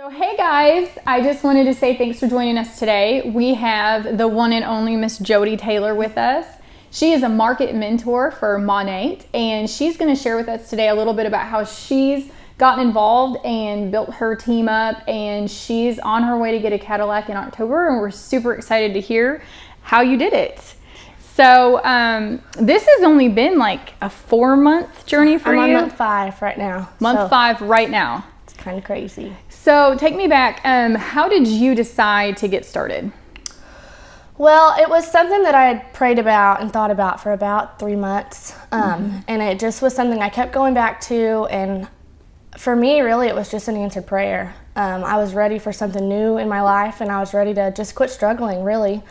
So hey guys, I just wanted to say thanks for joining us today. We have the one and only Miss Jodie Taylor with us. She is a market mentor for Monat, and she's going to share with us today a little bit about how she's gotten involved and built her team up, and she's on her way to get a Cadillac in October, and we're super excited to hear how you did it. So this has only been like a 4-month journey for you? I'm on month 5 right now. Month 5 right now. It's kind of crazy. So take me back. How did you decide to get started? Well, it was something that I had prayed about and thought about for about 3 months. And it just was something I kept going back to. And for me, really, it was just an answered prayer. I was ready for something new in my life, and I was ready to just quit struggling, really.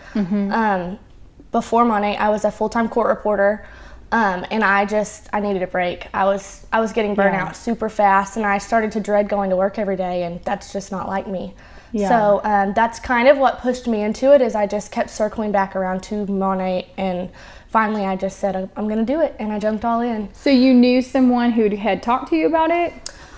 Before Monat, I was a full-time court reporter. And I needed a break. I was getting burnt out super fast, and I started to dread going to work every day, and that's just not like me. Yeah. So that's kind of what pushed me into it, is I just kept circling back around to Monat, and finally I just said, I'm going to do it, and I jumped all in. So you knew someone who had talked to you about it?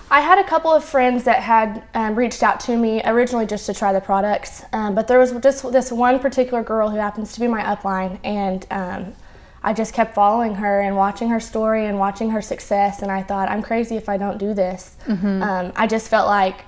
I had a couple of friends that had reached out to me originally just to try the products, but there was just this one particular girl who happens to be my upline, and I just kept following her and watching her story and watching her success, and I thought, I'm crazy if I don't do this. I just felt like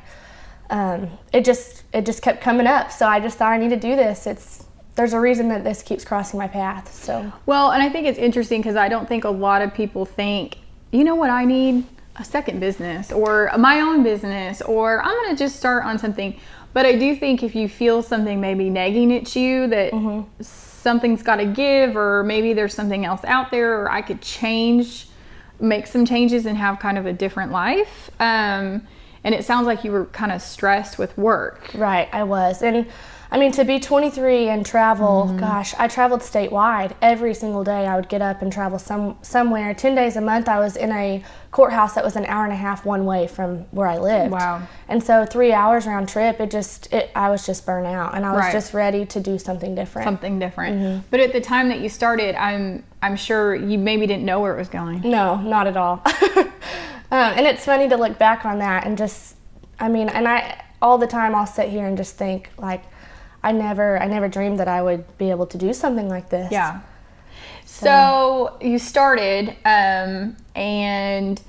it just kept coming up, so I just thought I need to do this. There's a reason that this keeps crossing my path. So well, and I think it's interesting because I don't think a lot of people think, you know what, I need a second business or my own business, or I'm going to just start on something. But I do think if you feel something maybe nagging at you that something's got to give, or maybe there's something else out there, or I could make some changes and have kind of a different life. And it sounds like you were kind of stressed with work. Right, I was. And I mean, to be 23 and travel, gosh, I traveled statewide every single day. I would get up and travel somewhere. 10 days a month, I was in a courthouse that was an hour and a half one way from where I lived. Wow. And so 3 hours round trip, I was just burnt out, and I was just ready to do something different. Something different. But at the time that you started, I'm sure you maybe didn't know where it was going. No, not at all. And it's funny to look back on that and all the time I'll sit here and just think, like, I never dreamed that I would be able to do something like this. Yeah. So you started, and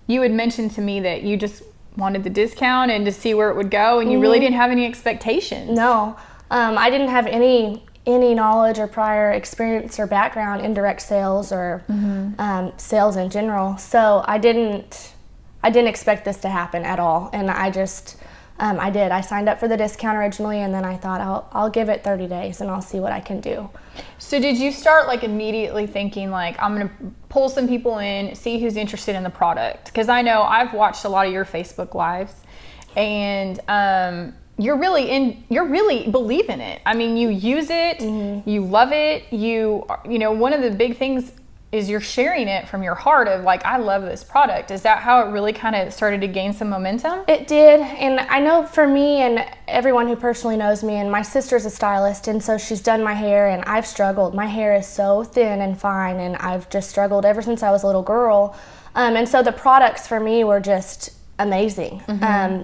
you had mentioned to me that you just wanted the discount and to see where it would go, and you really didn't have any expectations. No, I didn't have any knowledge or prior experience or background in direct sales or sales in general. So I didn't expect this to happen at all, and I just. I did. I signed up for the discount originally, and then I thought I'll give it 30 days and I'll see what I can do. So did you start like immediately thinking like, I'm going to pull some people in, see who's interested in the product? Because I know I've watched a lot of your Facebook lives, and you really believe in it. I mean, you use it, you love it. You know, one of the big things is you're sharing it from your heart of like, I love this product. Is that how it really kind of started to gain some momentum? It did, and I know for me and everyone who personally knows me, and my sister's a stylist, and so she's done my hair, and I've struggled. My hair is so thin and fine, and I've just struggled ever since I was a little girl. And so the products for me were just amazing.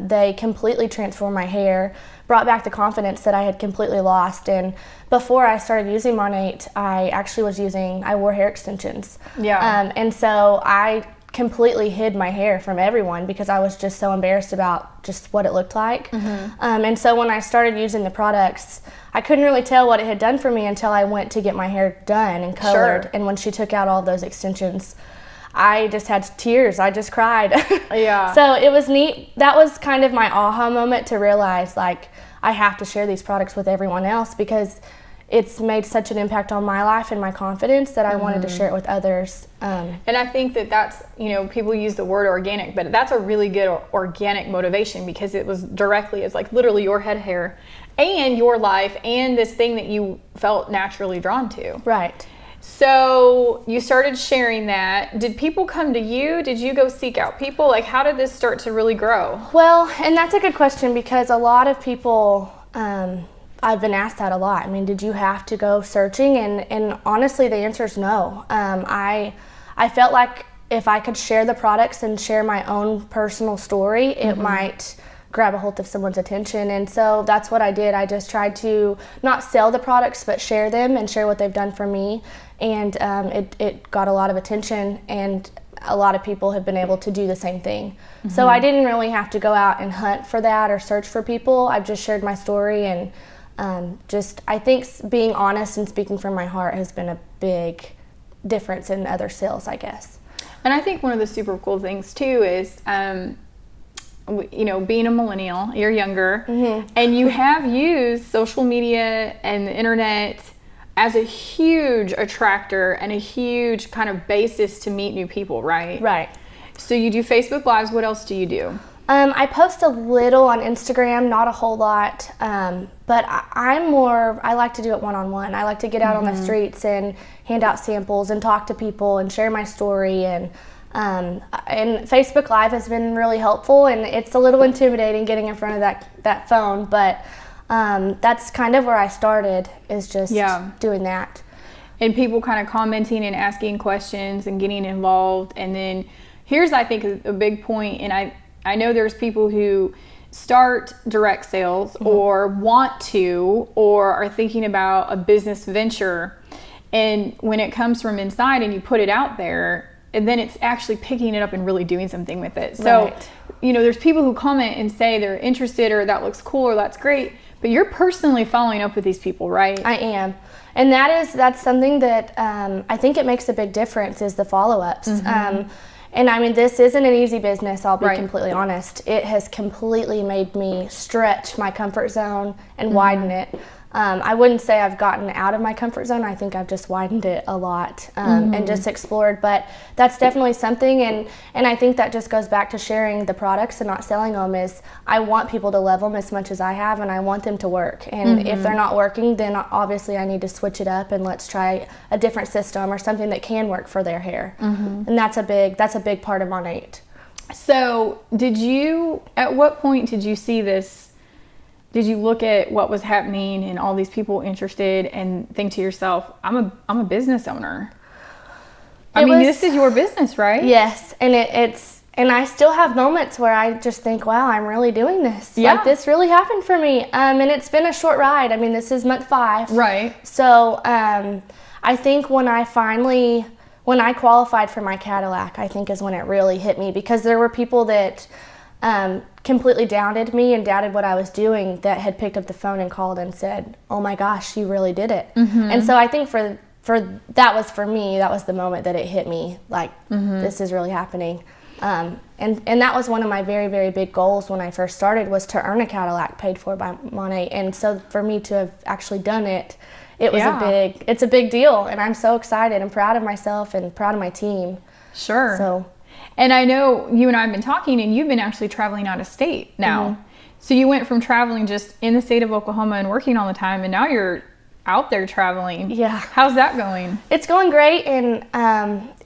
They completely transformed my hair, brought back the confidence that I had completely lost. And before I started using Monat, I wore hair extensions. Yeah. And so I completely hid my hair from everyone because I was just so embarrassed about just what it looked like. And so when I started using the products, I couldn't really tell what it had done for me until I went to get my hair done and colored. Sure. And when she took out all those extensions, I just had tears. I just cried. Yeah. So it was neat. That was kind of my aha moment to realize, like, I have to share these products with everyone else because it's made such an impact on my life and my confidence that I wanted to share it with others. And I think that's, people use the word organic, but that's a really good organic motivation because it was it's like literally your head hair and your life and this thing that you felt naturally drawn to. Right. So you started sharing that. Did people come to you? Did you go seek out people? Like, how did this start to really grow? Well, and that's a good question because a lot of people, I've been asked that a lot. I mean, did you have to go searching? And honestly, the answer is no. I felt like if I could share the products and share my own personal story, it might grab a hold of someone's attention. And so that's what I did. I just tried to not sell the products, but share them and share what they've done for me. And it got a lot of attention, and a lot of people have been able to do the same thing. So I didn't really have to go out and hunt for that or search for people. I've just shared my story, and I think being honest and speaking from my heart has been a big difference in other sales, I guess. And I think one of the super cool things too is, being a millennial, you're younger, and you have used social media and the internet as a huge attractor and a huge kind of basis to meet new people, right? Right. So you do Facebook Lives. What else do you do? I post a little on Instagram, not a whole lot, but I like to do it one-on-one. I like to get out on the streets and hand out samples and talk to people and share my story. And Facebook Live has been really helpful, and it's a little intimidating getting in front of that phone, but that's kind of where I started, is just doing that. And people kind of commenting and asking questions and getting involved. And then here's, I think, a big point, and I know there's people who start direct sales or want to, or are thinking about a business venture, and when it comes from inside and you put it out there, and then it's actually picking it up and really doing something with it. So, there's people who comment and say they're interested, or that looks cool, or that's great, but you're personally following up with these people, right? I am. And that's something that I think it makes a big difference, is the follow-ups. And I mean, this isn't an easy business, I'll be completely honest. It has completely made me stretch my comfort zone and widen it. I wouldn't say I've gotten out of my comfort zone. I think I've just widened it a lot and just explored. But that's definitely something, and I think that just goes back to sharing the products and not selling them. Is I want people to love them as much as I have, and I want them to work. And if they're not working, then obviously I need to switch it up and let's try a different system or something that can work for their hair. And that's a big part of Monate. So at what point did you see this? Did you look at what was happening and all these people interested and think to yourself, I'm a business owner? This is your business, right? Yes, and and I still have moments where I just think, wow, I'm really doing this. Yeah. Like, this really happened for me. And it's been a short ride. I mean, this is month 5. Right. So I think when I qualified for my Cadillac, I think is when it really hit me, because there were people that completely doubted me and doubted what I was doing, that had picked up the phone and called and said, oh my gosh, you really did it. And so I think for that was for me, that was the moment that it hit me, like, this is really happening. And that was one of my very, very big goals when I first started, was to earn a Cadillac paid for by Monate. And so for me to have actually done it, it's a big deal. And I'm so excited and proud of myself and proud of my team. Sure. So. And I know you and I have been talking, and you've been actually traveling out of state now. So you went from traveling just in the state of Oklahoma and working all the time, and now you're out there traveling. Yeah. How's that going? It's going great, and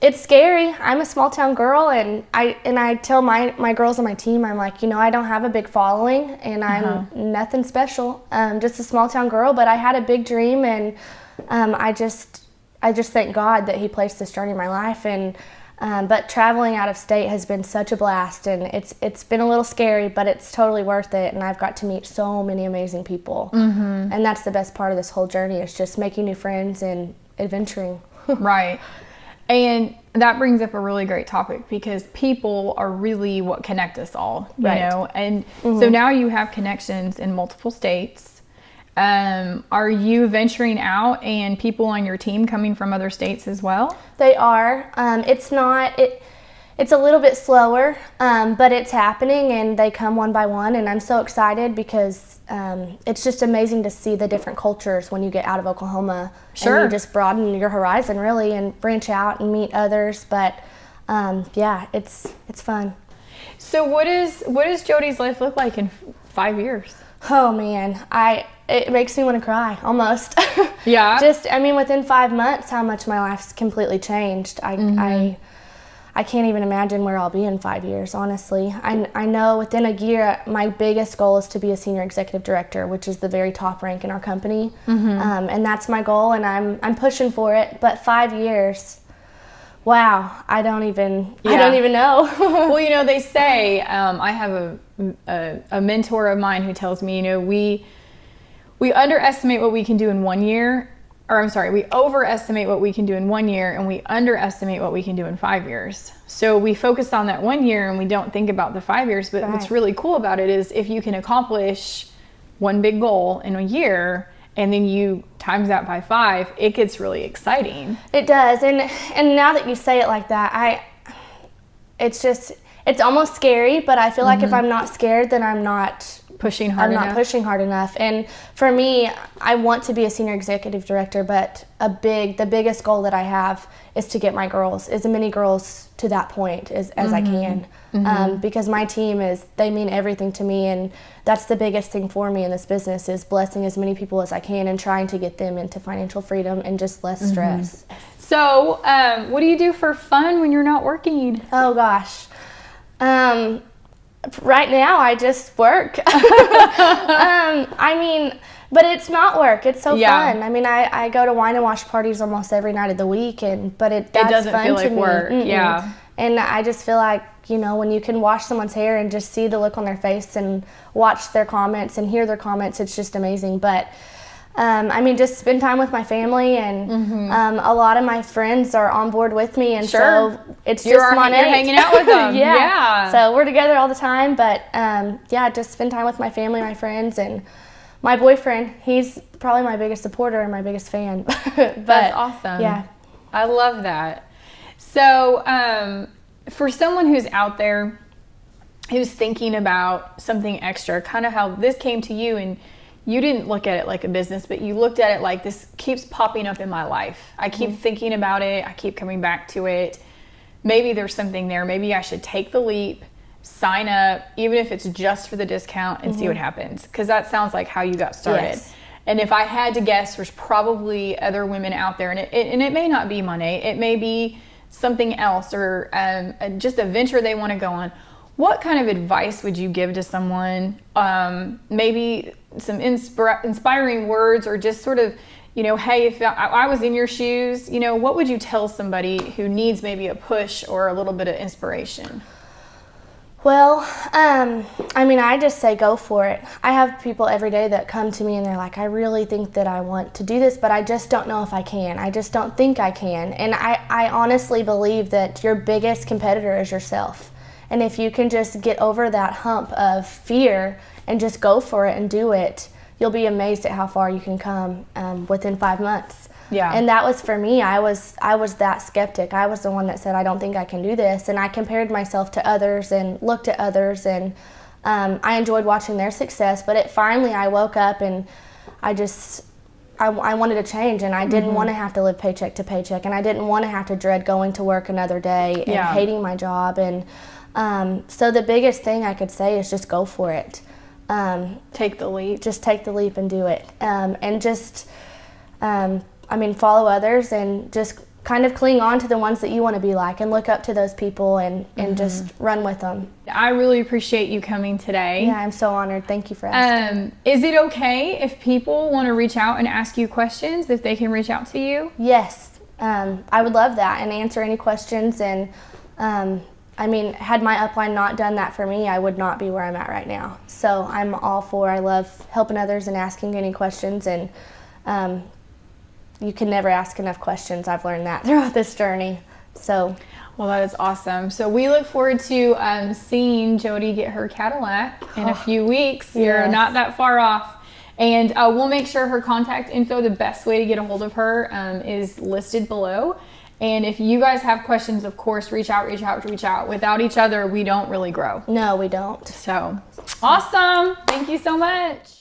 it's scary. I'm a small town girl, and I tell my girls on my team, I'm like, I don't have a big following, and I'm nothing special. Just a small town girl, but I had a big dream, and I just thank God that He placed this journey in my life. And but traveling out of state has been such a blast, and it's been a little scary, but it's totally worth it. And I've got to meet so many amazing people, and that's the best part of this whole journey, is just making new friends and adventuring. Right. And that brings up a really great topic, because people are really what connect us all, you know? And so now you have connections in multiple states. Are you venturing out, and people on your team coming from other states as well? They are. It's a little bit slower, but it's happening, and they come one by one, and I'm so excited, because it's just amazing to see the different cultures when you get out of Oklahoma. Sure. And you just broaden your horizon, really, and branch out and meet others. But it's fun. So what does Jodie's life look like in 5 years? Oh man, it makes me want to cry almost. Yeah. Within 5 months, how much my life's completely changed. I can't even imagine where I'll be in 5 years, honestly. I know within a year, my biggest goal is to be a senior executive director, which is the very top rank in our company. And that's my goal, and I'm pushing for it. But 5 years, wow, I don't even know. Well, they say, I have a a mentor of mine who tells me, we underestimate what we can do in 1 year, or I'm sorry, we overestimate what we can do in 1 year and we underestimate what we can do in 5 years. So we focus on that 1 year and we don't think about the 5 years. But what's really cool about it is if you can accomplish one big goal in a year and then you times that by 5, it gets really exciting. It does. And now that you say it like that, it's almost scary, but I feel like if I'm not scared, then I'm not pushing hard enough. And for me, I want to be a senior executive director, but the biggest goal that I have is to get my girls, as many girls to that point as I can. Because my team they mean everything to me, and that's the biggest thing for me in this business is blessing as many people as I can and trying to get them into financial freedom and just less stress. So, what do you do for fun when you're not working? Oh gosh. Right now I just work. But it's not work. It's so fun. I mean, I go to wine and wash parties almost every night of the week, but it doesn't feel like work. Yeah. And I just feel like, when you can wash someone's hair and just see the look on their face and watch their comments and hear their comments, it's just amazing. But just spend time with my family, and a lot of my friends are on board with me, and so it's just you're hanging out with them. Yeah. So we're together all the time, but just spend time with my family, my friends, and my boyfriend. He's probably my biggest supporter and my biggest fan. That's awesome. Yeah. I love that. So for someone who's out there who's thinking about something extra, kind of how this came to you, and you didn't look at it like a business, but you looked at it like, this keeps popping up in my life. I keep thinking about it. I keep coming back to it. Maybe there's something there. Maybe I should take the leap, sign up, even if it's just for the discount, and see what happens. Because that sounds like how you got started. Yes. And if I had to guess, there's probably other women out there, and it may not be Monet. It may be something else, or just a venture they want to go on. What kind of advice would you give to someone? Maybe some inspiring words, or just sort of, hey, if I was in your shoes, what would you tell somebody who needs maybe a push or a little bit of inspiration? Well, I just say go for it. I have people every day that come to me and they're like, I really think that I want to do this, but I just don't know if I can. I just don't think I can. And I honestly believe that your biggest competitor is yourself. And if you can just get over that hump of fear and just go for it and do it, you'll be amazed at how far you can come within 5 months. Yeah. And that was for me. I was that skeptic. I was the one that said, I don't think I can do this. And I compared myself to others and looked at others, and I enjoyed watching their success. But finally I woke up and I wanted to change, and I didn't want to have to live paycheck to paycheck, and I didn't want to have to dread going to work another day and hating my job. And so the biggest thing I could say is just go for it. Take the leap. Just take the leap and do it. And just, follow others, and just kind of cling on to the ones that you want to be like, and look up to those people, and just run with them. I really appreciate you coming today. Yeah, I'm so honored. Thank you for asking. Is it okay if people want to reach out and ask you questions, if they can reach out to you? Yes. I would love that, and answer any questions. And had my upline not done that for me, I would not be where I'm at right now. So I'm all for, I love helping others and asking any questions, and you can never ask enough questions. I've learned that throughout this journey. So, well, that is awesome. So we look forward to seeing Jodie get her Cadillac in a few weeks. You're not that far off. And we'll make sure her contact info, the best way to get a hold of her, is listed below. And if you guys have questions, of course, reach out. Without each other, we don't really grow. No, we don't. So, awesome. Thank you so much.